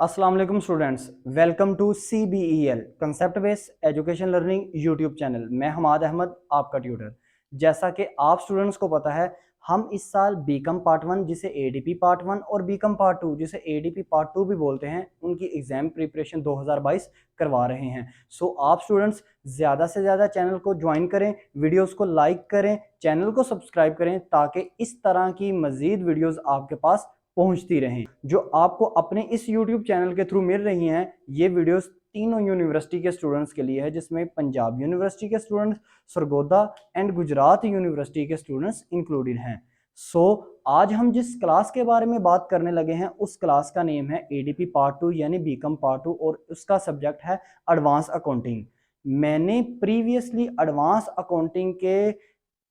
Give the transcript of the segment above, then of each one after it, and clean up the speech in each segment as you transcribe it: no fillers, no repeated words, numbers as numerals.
अस्सलाम वालेकुम students, welcome to CBEL concept based education learning YouTube channel. मैं हमाद अहमद, आपका ट्यूटर। जैसा कि आप स्टूडेंट्स को पता है, हम इस साल बीकॉम पार्ट 1 जिसे ADP पार्ट 1 और बीकॉम पार्ट 2 जिसे ADP पार्ट 2 भी बोलते हैं, उनकी एग्जाम प्रिपरेशन 2022 करवा रहे हैं। सो आप स्टूडेंट्स ज़्यादा से ज़्यादा चैनल को ज्वाइन करें, वीडियोज़ को लाइक करें, चैनल को सब्सक्राइब करें ताकि इस तरह की मज़ीद वीडियोज़ आपके पास पहुंचती रहें जो आपको अपने इस YouTube चैनल के थ्रू मिल रही हैं। ये वीडियोस तीनों यूनिवर्सिटी के स्टूडेंट्स के लिए है, जिसमें पंजाब यूनिवर्सिटी के students, Sargodha and Gujarat university के स्टूडेंट्स इंक्लूडेड हैं। सो आज हम जिस क्लास के बारे में बात करने लगे हैं उस क्लास का नेम है ADP पार्ट 2 यानी बीकॉम पार्ट 2 और उसका सब्जेक्ट है एडवांस अकाउंटिंग। मैंने प्रीवियसली एडवांस अकाउंटिंग के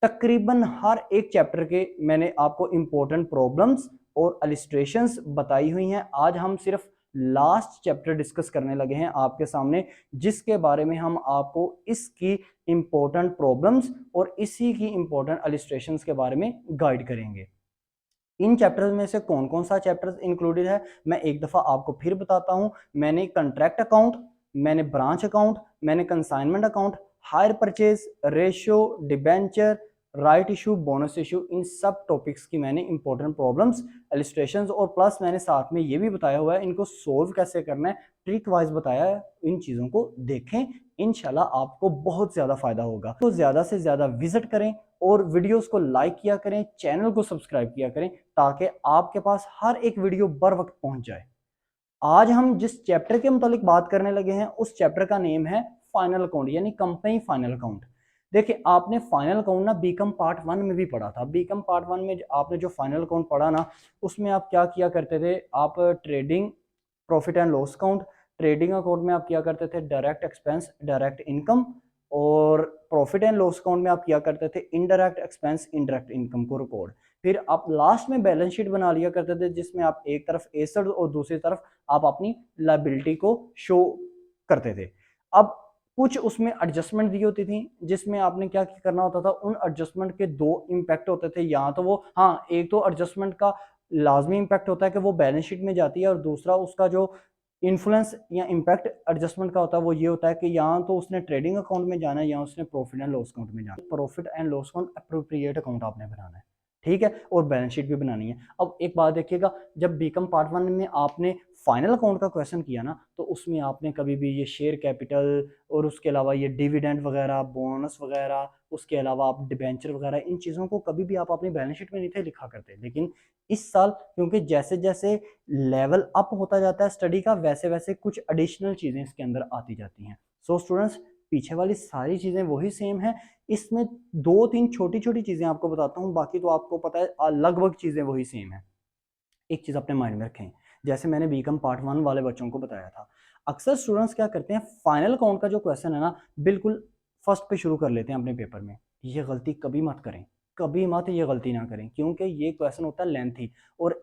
तकरीबन हर एक चैप्टर के मैंने आपको इंपॉर्टेंट प्रॉब्लम्स और इलिस्ट्रेशंस बताई हुई हैं। आज हम सिर्फ लास्ट चैप्टर डिस्कस करने लगे हैं आपके सामने, जिसके बारे में हम आपको इसकी इंपॉर्टेंट प्रॉब्लम्स और इसी की इंपॉर्टेंट इलिस्ट्रेशंस के बारे में गाइड करेंगे। इन चैप्टर्स में से कौन कौन सा चैप्टर्स इंक्लूडेड है मैं एक दफ़ा आपको फिर बताता हूं। मैंने कंट्रैक्ट अकाउंट, मैंने ब्रांच अकाउंट, मैंने consignment account, hire purchase, ratio, debenture, right issue, bonus issue, इन सब टॉपिक्स की मैंने इंपॉर्टेंट प्रॉब्लम्स, इलिस्ट्रेशंस और प्लस मैंने साथ में ये भी बताया हुआ है इनको सोल्व कैसे करना है, ट्रिक वाइज बताया है। इन चीज़ों को देखें, इंशाल्लाह आपको बहुत ज़्यादा फायदा होगा। तो ज़्यादा से ज़्यादा विजिट करें और वीडियोस को लाइक किया करें, चैनल को सब्सक्राइब किया करें ताकि आपके पास हर एक वीडियो बर वक्त पहुंच जाए। आज हम जिस चैप्टर के मुतालिक बात करने लगे हैं उस चैप्टर का नेम है फाइनल अकाउंट यानी कंपनी फाइनल अकाउंट। देखिए, आपने फाइनल अकाउंट ना बीकॉम पार्ट 1 में भी पढ़ा था। बीकॉम पार्ट 1 में आपने जो फाइनल अकाउंट पढ़ा ना, उसमें आप क्या किया करते थे, आप trading profit and loss account, trading account में आप किया करते थे डायरेक्ट एक्सपेंस डायरेक्ट इनकम, और प्रॉफिट एंड लॉस अकाउंट में आप किया करते थे इनडायरेक्ट एक्सपेंस इनडायरेक्ट इनकम को रिकॉर्ड। फिर आप लास्ट में बैलेंस शीट बना लिया करते थे जिसमें आप एक तरफ एसेट और दूसरी तरफ आप अपनी लायबिलिटी को शो करते थे। अब कुछ उसमें एडजस्टमेंट दी होती थी जिसमें आपने क्या करना होता था, उन एडजस्टमेंट के दो इम्पैक्ट होते थे। या तो वो, हाँ, एक तो एडजस्टमेंट का लाजमी इम्पैक्ट होता है कि वो बैलेंस शीट में जाती है, और दूसरा उसका जो इन्फ्लुएंस या इम्पैक्ट एडजस्टमेंट का होता है वो ये होता है कि यहाँ तो उसने ट्रेडिंग अकाउंट में जाना है या उसने प्रॉफिट एंड लॉस अकाउंट में जाना है। Profit and loss account appropriate account आपने बनाना है, ठीक है, और बैलेंस शीट भी बनानी है। अब एक बात देखिएगा, जब बीकॉम पार्ट 1 में आपने फाइनल अकाउंट का क्वेश्चन किया ना, तो उसमें आपने कभी भी ये शेयर कैपिटल और उसके अलावा ये डिविडेंड वगैरह, बोनस वगैरह, उसके अलावा आप डिबेंचर वगैरह, इन चीज़ों को कभी भी आप अपनी बैलेंस शीट में नहीं थे लिखा करते। लेकिन इस साल क्योंकि जैसे जैसे लेवल अप होता जाता है स्टडी का, वैसे वैसे कुछ एडिशनल चीज़ें इसके अंदर आती जाती हैं। सो स्टूडेंट्स, पीछे वाली सारी चीज़ें वही सेम है, इसमें दो तीन छोटी छोटी चीज़ें आपको बताता हूँ, बाकी तो आपको पता है लगभग चीज़ें वही सेम है। एक चीज़ अपने माइंड में रखें, जैसे मैंने बीकॉम पार्ट 1 वाले बच्चों को बताया था, अक्सर स्टूडेंट्स क्या करते हैं, फाइनल अकाउंट का जो क्वेश्चन है ना, बिल्कुल फर्स्ट पे शुरू कर लेते हैं अपने पेपर में। ये गलती कभी मत करें, कभी मत ये गलती ना करें, क्योंकि ये क्वेश्चन होता है लेंथी, और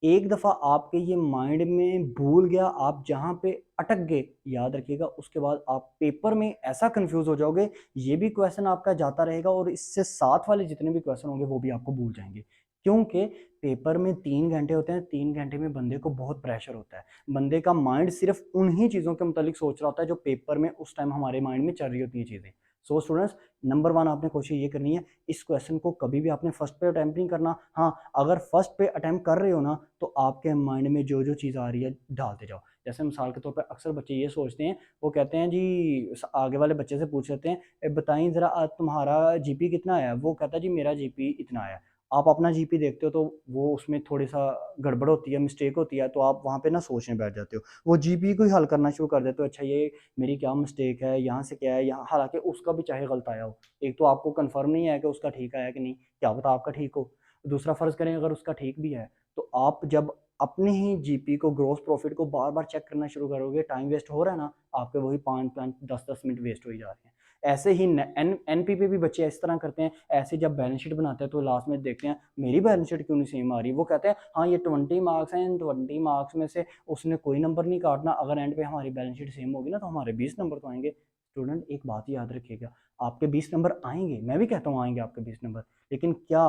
एक दफ़ा आपके ये माइंड में भूल गया, आप जहाँ पे अटक गए, याद रखिएगा उसके बाद आप पेपर में ऐसा कंफ्यूज हो जाओगे, ये भी क्वेश्चन आपका जाता रहेगा और इससे साथ वाले जितने भी क्वेश्चन होंगे वो भी आपको भूल जाएंगे। क्योंकि पेपर में 3 घंटे होते हैं, 3 घंटे में बंदे को बहुत प्रेशर होता है, बंदे का माइंड सिर्फ उन्हीं चीज़ों के मुतालिक सोच रहा होता है जो पेपर में उस टाइम हमारे माइंड में चल रही होती हैं चीज़ें। सो स्टूडेंट्स, नंबर 1 आपने कोशिश ये करनी है, इस क्वेश्चन को कभी भी आपने फर्स्ट पे अटैम्प्ट नहीं करना। हाँ, अगर फर्स्ट पे अटैम्प्ट कर रहे हो ना, तो आपके माइंड में जो जो चीज़ आ रही है डालते जाओ। जैसे मिसाल के तौर पर अक्सर बच्चे ये सोचते हैं, वो कहते हैं जी, आगे वाले बच्चे से पूछ लेते हैं, बताइए ज़रा तुम्हारा जीपी कितना आया? वो कहता है जी मेरा जीपी इतना आया। आप अपना जीपी देखते हो तो वो उसमें थोड़ी सा गड़बड़ होती है, मिस्टेक होती है, तो आप वहाँ पे ना सोचने बैठ जाते हो, वो जीपी को ही हल करना शुरू कर देते हो। अच्छा, ये मेरी क्या मिस्टेक है, यहाँ से क्या है, यहाँ, हालांकि उसका भी चाहे गलत आया हो, एक तो आपको कंफर्म नहीं है कि उसका ठीक आया कि नहीं, क्या पता आपका ठीक हो। दूसरा, फर्ज करें अगर उसका ठीक भी है, तो आप जब अपने ही जीपी को, ग्रोस प्रॉफिट को बार बार चेक करना शुरू करोगे, टाइम वेस्ट हो रहा है ना, आपके वही 5-5 10-10 मिनट वेस्ट हो ही जा रहे हैं। ऐसे ही एनपी पे भी बच्चे इस तरह करते हैं, ऐसे जब बैलेंस शीट बनाते हैं तो लास्ट में देखते हैं मेरी बैलेंस शीट क्यों नहीं सेम आ रही, वो कहते हैं हाँ ये 20 मार्क्स हैं, 20 मार्क्स में से उसने कोई नंबर नहीं काटना, अगर एंड पे हमारी बैलेंस शीट सेम होगी ना तो हमारे 20 नंबर तो आएंगे। स्टूडेंट, एक बात याद रखिएगा, आपके 20 नंबर आएंगे, मैं भी कहता हूँ आएंगे आपके 20 नंबर, लेकिन क्या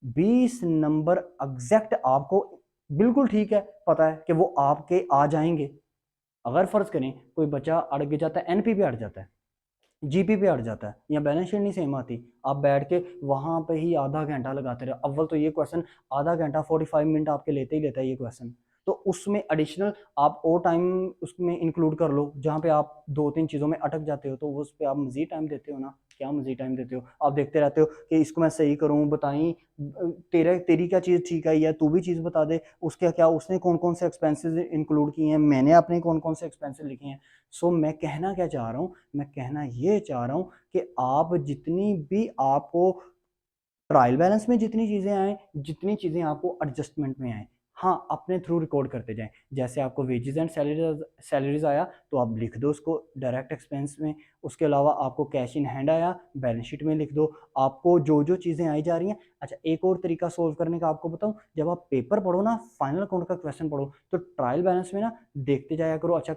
20 नंबर एग्जैक्ट आपको बिल्कुल ठीक है, पता है कि वो आपके आ जाएंगे। अगर फर्ज करें कोई बच्चा अड़क जाता है, एनपी पे अड़ जाता है, जीपी पे अड़ जाता है, या बैलेंस शीट नहीं सेम आती, आप बैठ के वहां पे ही आधा घंटा लगाते रहे। अव्वल तो ये क्वेश्चन आधा घंटा 45 मिनट आपके लेते ही लेता है ये क्वेश्चन। तो उसमें एडिशनल आप और टाइम उसमें इंक्लूड कर लो, जहाँ पे आप दो तीन चीज़ों में अटक जाते हो, तो उस पर आप मजीद टाइम देते हो ना। क्या मजीद टाइम देते हो? आप देखते रहते हो कि इसको मैं सही करूँ, बताई तेरी क्या चीज़ ठीक है, या तू भी चीज़ बता दे, उसके क्या, उसने कौन कौन से एक्सपेंसेस इंक्लूड किए हैं, मैंने अपने कौन कौन से एक्सपेंसेस लिखे हैं। सो मैं कहना क्या चाह रहा हूँ, मैं कहना ये चाह रहा हूँ कि आप जितनी भी आपको ट्रायल बैलेंस में जितनी चीज़ें आए, जितनी चीज़ें आपको एडजस्टमेंट में आए, हाँ अपने थ्रू रिकॉर्ड करते जाएं। जैसे आपको वेजेस एंड सैलरीज आया तो आप लिख दो उसको डायरेक्ट एक्सपेंस में। उसके अलावा आपको कैश इन हैंड आया, बैलेंस शीट में लिख दो। आपको जो जो चीज़ें आई जा रही हैं। अच्छा, एक और तरीका सोल्व करने का आपको बताऊं, जब आप पेपर पढ़ो ना, फाइनल अकाउंट का क्वेश्चन पढ़ो, तो ट्रायल बैलेंस में ना देखते जाया करो। अच्छा,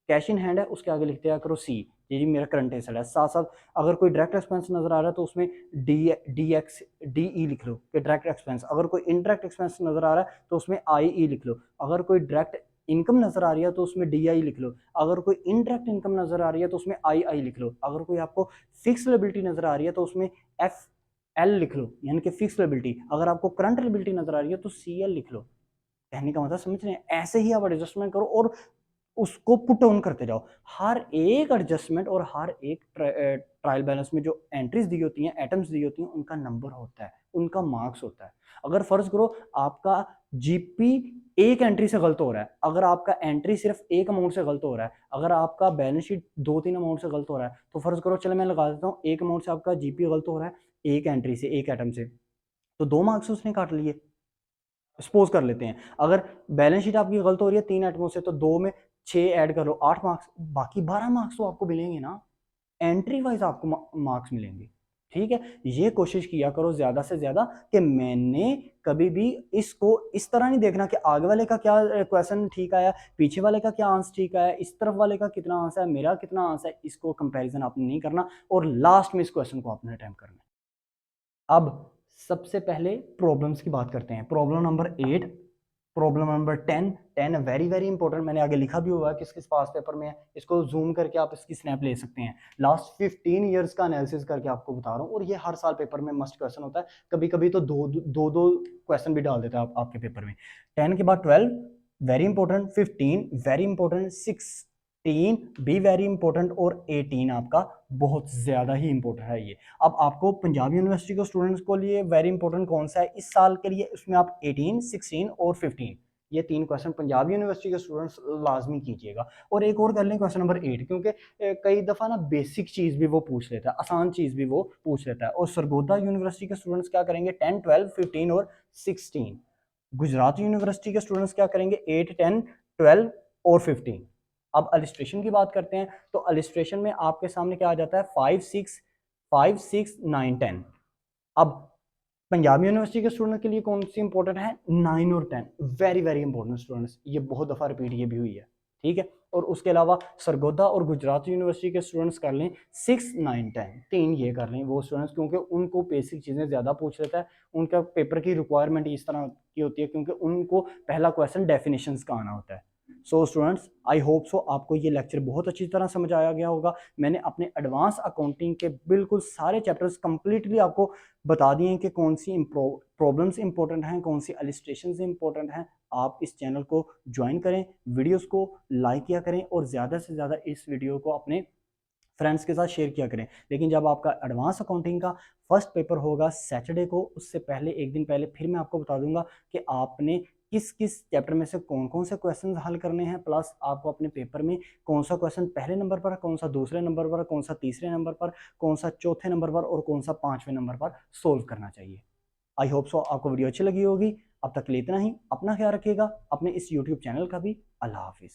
कैश इन हैंड है, उसके आगे लिखते जाया करो सी, ये जी मेरा करंट एसेट है। साथ साथ अगर कोई डायरेक्ट एक्सपेंस नजर आ रहा है तो उसमें डी ई लिख लो कि डायरेक्ट एक्सपेंस। अगर कोई इनडायरेक्ट एक्सपेंस नजर आ रहा है तो उसमें आई ई लिख लो। अगर कोई डायरेक्ट इनकम नजर आ रही है तो उसमें डी आई लिख लो। अगर कोई इनडायरेक्ट इनकम नजर आ रही है तो उसमें आई आई लिख लो। अगर कोई आपको फिक्स लायबिलिटी नजर आ रही है तो उसमें एफ एल लिख लो, यानी कि फिक्स लायबिलिटी। अगर आपको करंट लायबिलिटी नजर आ रही है तो सी एल लिख लो। कहने का मतलब समझ रहे हैं? ऐसे ही आप एडजस्टमेंट करो और उसको पुट ऑन करते जाओ। हर एक एडजस्टमेंट और हर एक ट्रायल बैलेंस में जो एंट्रीज दी होती हैं, एटम्स दी होती हैं, उनका नंबर होता है, उनका मार्क्स होता है। अगर फर्ज करो आपका जीपी एक एंट्री से गलत हो रहा है, अगर आपका एंट्री सिर्फ एक अमाउंट से गलत हो रहा है, अगर आपका बैलेंस शीट दो तीन अमाउंट से गलत हो रहा है, तो फर्ज करो, चलो मैं लगा देता हूँ, एक अमाउंट से आपका जीपी गलत हो रहा है, एक एंट्री से, एक एटम से, तो 2 मार्क्स उसने काट लिए। सपोज कर लेते हैं, अगर बैलेंस शीट आपकी गलत हो रही है 3 आइटमों से, तो 2 में 6 ऐड कर लो, 8 मार्क्स, बाकी 12 मार्क्स तो आपको मिलेंगे ना। एंट्री वाइज आपको मार्क्स मिलेंगे। ठीक है, ये कोशिश किया करो ज्यादा से ज्यादा कि मैंने कभी भी इसको इस तरह नहीं देखना कि आगे वाले का क्या क्वेश्चन ठीक आया, पीछे वाले का क्या आंसर ठीक आया, इस तरफ वाले का कितना आंसर है, मेरा कितना आंसर है, इसको कंपैरिजन आपने नहीं करना, और लास्ट में इस क्वेश्चन को आपने अटेम्प्ट करना है। अब सबसे पहले प्रॉब्लम्स की बात करते हैं। Problem number 8, problem number 10 very very important, मैंने आगे लिखा भी हुआ है किस किस पास पेपर में है, इसको जूम करके आप इसकी स्नैप ले सकते हैं। लास्ट 15 ईयर्स का एनालिसिस करके आपको बता रहा हूँ, और ये हर साल पेपर में मस्ट क्वेश्चन होता है। कभी कभी तो दो क्वेश्चन भी डाल देता है आपके पेपर में। 10 के बाद 12 वेरी इंपॉर्टेंट, 15 वेरी इंपॉर्टेंट, 16 भी वेरी इंपॉर्टेंट, और 18 आपका बहुत ज्यादा ही इंपॉर्टेंट है ये। अब आपको पंजाब यूनिवर्सिटी के स्टूडेंट्स को लिए वेरी इंपॉर्टेंट कौन सा है इस साल के लिए, उसमें आप 18, 16 और 15, ये 3 क्वेश्चन पंजाब यूनिवर्सिटी के स्टूडेंट्स लाजमी कीजिएगा। और एक और कर लें क्वेश्चन नंबर 8, क्योंकि कई दफ़ा ना बेसिक चीज़ भी वो पूछ लेता है, आसान चीज़ भी वो पूछ लेता है। और सरगोदा यूनिवर्सिटी के स्टूडेंट्स क्या करेंगे, 10, 12, 15 और 16। गुजरात यूनिवर्सिटी के स्टूडेंट्स क्या करेंगे, 8, 10, 12 और 15। अब अलिस्ट्रेशन की बात करते हैं, तो अलिस्ट्रेशन में आपके सामने क्या आ जाता है, 5, 6, 5, 6, 9, 10। अब पंजाब यूनिवर्सिटी के स्टूडेंट के लिए कौन सी इंपॉर्टेंट है, 9 और 10, वेरी वेरी इंपॉर्टेंट स्टूडेंट्स, ये बहुत दफ़ा रिपीट ये भी हुई है। ठीक है, और उसके अलावा सरगोदा और गुजरात यूनिवर्सिटी के स्टूडेंट्स कर लें 6, 9, 10, 3 ये कर लें वो स्टूडेंट्स, क्योंकि उनको बेसिक चीज़ें ज़्यादा पूछ लेता है। उनका पेपर की रिक्वायरमेंट इस तरह की होती है, क्योंकि उनको पहला क्वेश्चन डेफिनेशंस का आना होता है। So students, I hope so आपको ये लेक्चर बहुत अच्छी तरह समझ आया गया होगा। मैंने अपने एडवांस अकाउंटिंग के बिल्कुल सारे चैप्टर्स कंप्लीटली आपको बता दिए हैं कि कौन सी प्रॉब्लम्स इंपॉर्टेंट हैं, कौन सी अलिस्ट्रेशन इंपॉर्टेंट हैं। आप इस चैनल को ज्वाइन करें, वीडियोस को लाइक किया करें, और ज़्यादा से ज़्यादा इस वीडियो को अपने फ्रेंड्स के साथ शेयर किया करें। लेकिन जब आपका एडवांस अकाउंटिंग का फर्स्ट पेपर होगा सैटरडे को, उससे पहले एक दिन पहले फिर मैं आपको बता दूंगा कि आपने किस किस चैप्टर में से कौन कौन से क्वेश्चन हल करने हैं, प्लस आपको अपने पेपर में कौन सा क्वेश्चन पहले नंबर पर, कौन सा दूसरे नंबर पर, कौन सा तीसरे नंबर पर, कौन सा चौथे नंबर पर, और कौन सा 5वें नंबर पर सोल्व करना चाहिए। आई होप सो आपको वीडियो अच्छी लगी होगी। अब तक के लिए इतना ही। अपना ख्याल रखिएगा, अपने इस यूट्यूब चैनल का भी। अल्लाह हाफिज़।